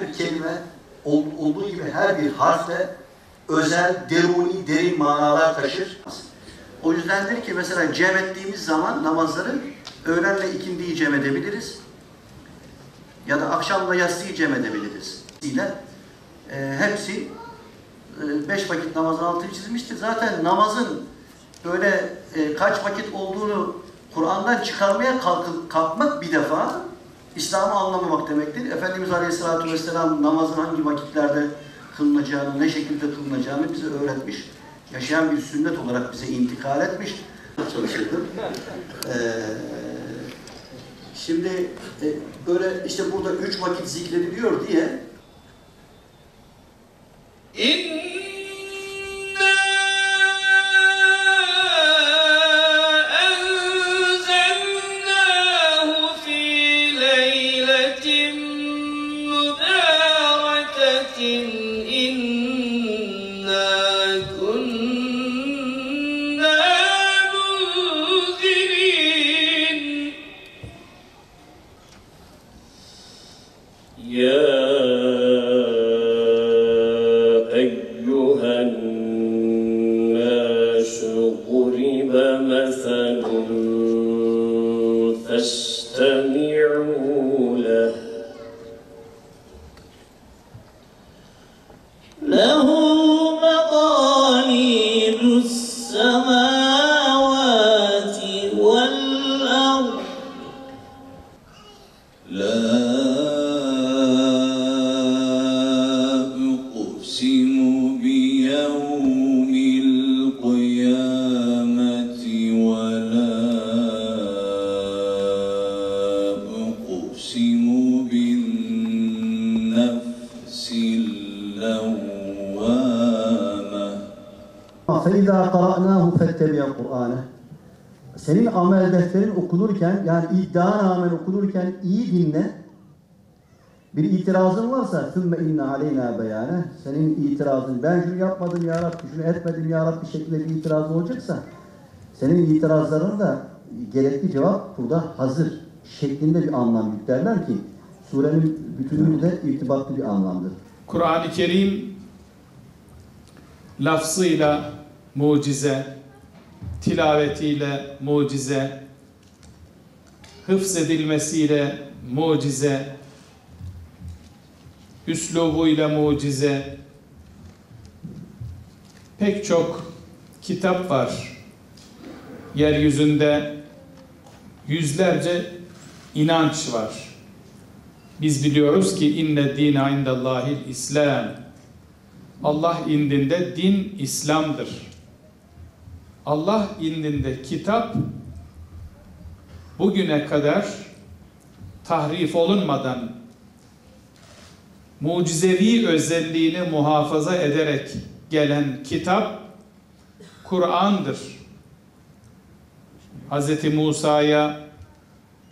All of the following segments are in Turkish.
Bir kelime olduğu gibi her bir harfle özel, deruni, derin manalar taşır. O yüzdendir ki mesela cem ettiğimiz zaman namazları öğlenle ikindiyi cem edebiliriz. Ya da akşamla yatsıyı cem edebiliriz. Hepsi 5 vakit namazın altını çizmiştir. Zaten namazın böyle kaç vakit olduğunu Kur'an'dan çıkarmaya kalkmak bir defa İslam'ı anlamamak demektir. Efendimiz Aleyhisselatü Vesselam namazın hangi vakitlerde kılınacağını, ne şekilde kılınacağını bize öğretmiş. Yaşayan bir sünnet olarak bize intikal etmiş. Çalışırdım. Şimdi böyle işte burada 3 vakit zikrediliyor diye فاستمعوا له له مقاليد السماوات والأرض لا أقسم بيوم القيامة ولا أقسم بالنفس اللوامة فَإِذَا قَرَأْنَاهُ فَاتَّبِعْ قُرْآنَهُ. Senin amel defterin okunurken, yani iddianamen okunurken iyi dinle. Bir itirazın varsa ثُمَّ اِنَّ عَلَيْنَا بَيَانَهُ. Senin itirazın, ben şunu yapmadım ya Rabbi, şunu etmedim ya Rabbi şeklinde bir itiraz olacaksa, senin itirazların da gerekli cevap burada hazır şeklinde bir anlam yüklerler ki surenin bütünlüğü de irtibatlı bir anlamdır. Kur'an-ı Kerim lafzıyla mucize, tilavetiyle mucize, hıfzedilmesiyle mucize, üslubuyla mucize, pek çok kitap var. Yeryüzünde yüzlerce inanç var. Biz biliyoruz ki inne dîne indellâhil İslam. Allah indinde din İslam'dır. Allah indinde kitap bugüne kadar tahrif olunmadan mucizevi özelliğini muhafaza ederek gelen kitap Kur'an'dır. Hz. Musa'ya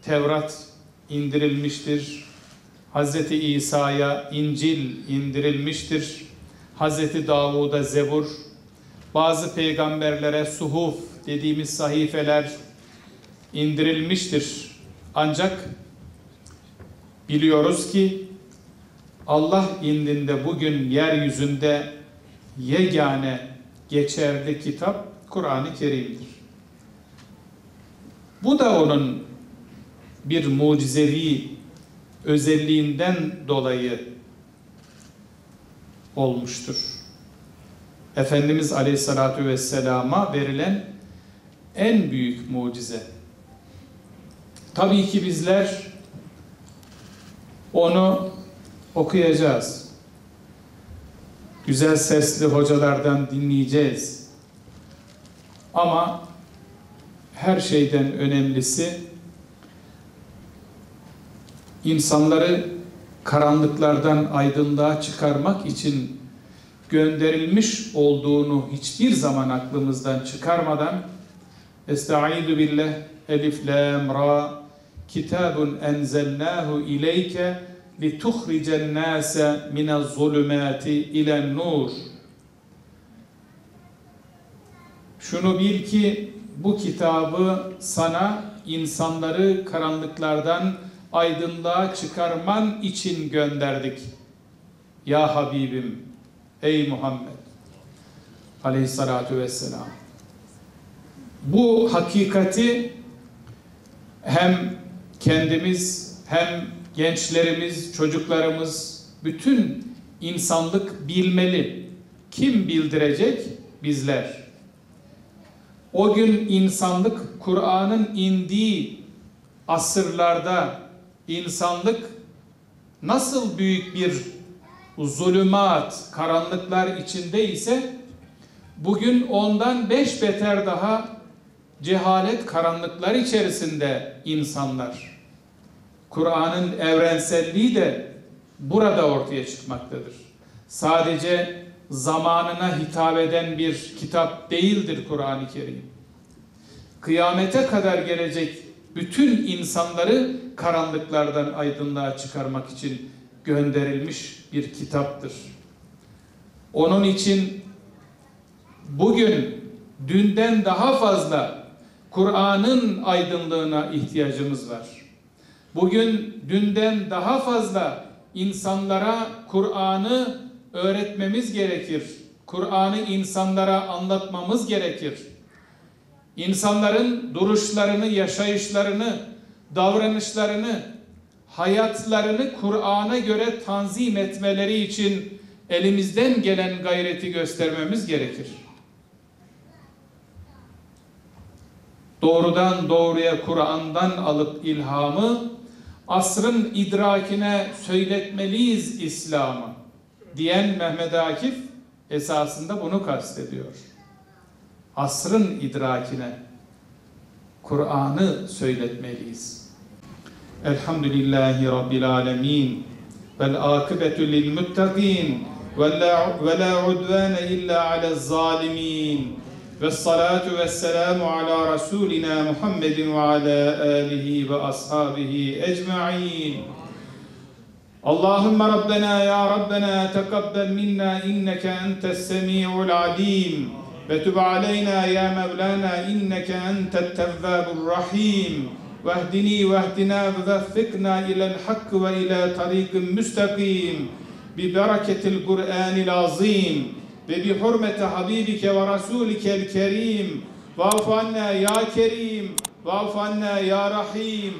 Tevrat indirilmiştir. Hz. İsa'ya İncil indirilmiştir. Hz. Davud'a Zebur, bazı peygamberlere suhuf dediğimiz sahifeler indirilmiştir. Ancak biliyoruz ki Allah indinde bugün yeryüzünde yegane geçerli kitap Kur'an-ı Kerim'dir. Bu da onun bir mucizevi özelliğinden dolayı olmuştur. Efendimiz Aleyhisselatü Vesselam'a verilen en büyük mucize. Tabii ki bizler onu okuyacağız. Güzel sesli hocalardan dinleyeceğiz. Ama her şeyden önemlisi insanları karanlıklardan aydınlığa çıkarmak için gönderilmiş olduğunu hiçbir zaman aklımızdan çıkarmadan Estaizu billah elif lam ra kitabun enzelnahu ileyke lituhricen nase minez-zulümati ilen-nur. Şunu bil ki bu kitabı sana insanları karanlıklardan aydınlığa çıkarman için gönderdik. Ya Habibim, ey Muhammed aleyhissalatu vesselam. Bu hakikati hem kendimiz hem gençlerimiz, çocuklarımız, bütün insanlık bilmeli. Kim bildirecek? Bizler. O gün insanlık, Kur'an'ın indiği asırlarda insanlık nasıl büyük bir zulümat, karanlıklar içinde ise bugün ondan 5 beter daha cehalet, karanlıklar içerisinde insanlar. Kur'an'ın evrenselliği de burada ortaya çıkmaktadır. Sadece zamanına hitap eden bir kitap değildir Kur'an-ı Kerim. Kıyamete kadar gelecek bütün insanları karanlıklardan aydınlığa çıkarmak için gönderilmiş bir kitaptır. Onun için bugün dünden daha fazla Kur'an'ın aydınlığına ihtiyacımız var. Bugün dünden daha fazla insanlara Kur'an'ı öğretmemiz gerekir. Kur'an'ı insanlara anlatmamız gerekir. İnsanların duruşlarını, yaşayışlarını, davranışlarını, hayatlarını Kur'an'a göre tanzim etmeleri için elimizden gelen gayreti göstermemiz gerekir. Doğrudan doğruya Kur'an'dan alıp ilhamı, asrın idrakine söyletmeliyiz İslam'ı diyen Mehmet Akif esasında bunu kastediyor. Asrın idrakine Kur'an'ı söyletmeliyiz. Elhamdülillahi Rabbil alemin vel akıbetu lil muttaqin ve la udvane illa alel zalimin ve salatu ve selamu ala Resulina Muhammedin ve ala alihi ve ashabihi ecma'in. Allahümme Rabbena ya Rabbena teqabbel minna inneke entes semi'ul alim ve tub aleyna ya Mevlana inneke entet tevvabur rahim vehdini vehdina ve veffikna ilel hakkı ve ila tariqin müstakim bi bereketil Kur'anil azim ve bi hurmeti habibike ve rasulikel kerim ve afanna ya kerim ve afanna ya rahim.